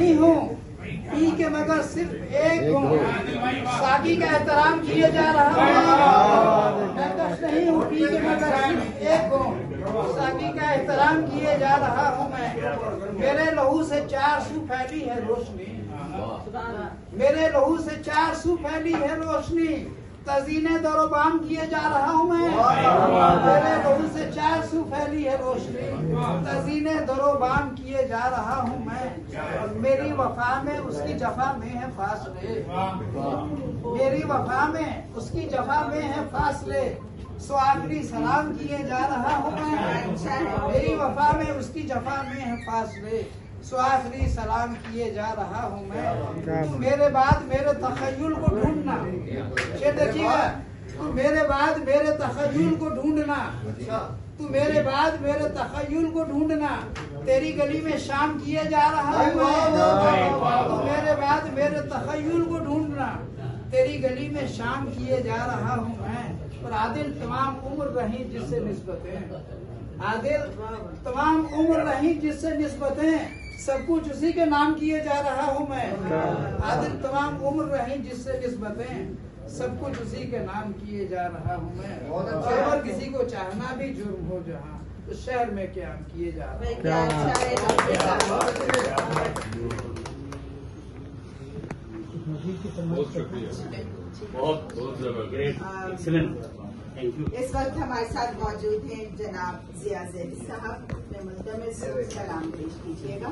नहीं हूँ पी के मगर सिर्फ एक हूँ। साकी का एहतराम किए जा रहा हूँ। मैं कश नहीं हूँ पी के मगर सिर्फ एक हूँ। साकी का एहतराम किए जा रहा हूँ मैं। मेरे लहू से 4 सू फैली है रोशनी। मेरे लहू से 4 सू फैली है रोशनी। तजीने दरोबाम किए जा रहा हूँ मैं। मेरे लहू से 4 सू फैली है रोशनी। तजीने दरोबाम किए जा रहा हूँ मैं। मेरी वफा में उसकी जफा में है फासले। मेरी वफा में उसकी जफा में है फासले। सो आखिरी सलाम किए जा रहा हूँ मैं। मेरी वफा में उसकी जफा में है फासले। सो आखिरी सलाम किए जा रहा हूँ मैं। तू मेरे बाद मेरे तखय्युल को ढूंढना। ये देखिएगा, तू मेरे बाद मेरे तखय्युल को ढूंढना। तू मेरे बाद मेरे तखय्युल को ढूंढना। तेरी गली में शाम किए जा रहा हूँ मैं। तू मेरे बाद मेरे तखय्युल को ढूंढना। तेरी गली में शाम किए जा रहा हूँ मैं। और आदिल तमाम उम्र रही जिससे निस्बतें। आदिल तमाम उम्र रही जिससे निस्बतें। सब कुछ उसी के नाम किए जा रहा हूँ मैं। आदिल तमाम उम्र रही जिससे निस्बतें। सब कुछ उसी के नाम किए जा रहा हूँ मैं। और किसी को चाहना भी जुर्म हो जहाँ, तो शहर में क्या किए जा रहा है। बहुत शुक्रिया, बहुत जबरदस्त, एक्सीलेंट, थैंक यू। इस वक्त हमारे साथ मौजूद हैं जनाब जिया ज़ैदी साहब। अपने मुंतमिल सलाम पेश कीजिएगा।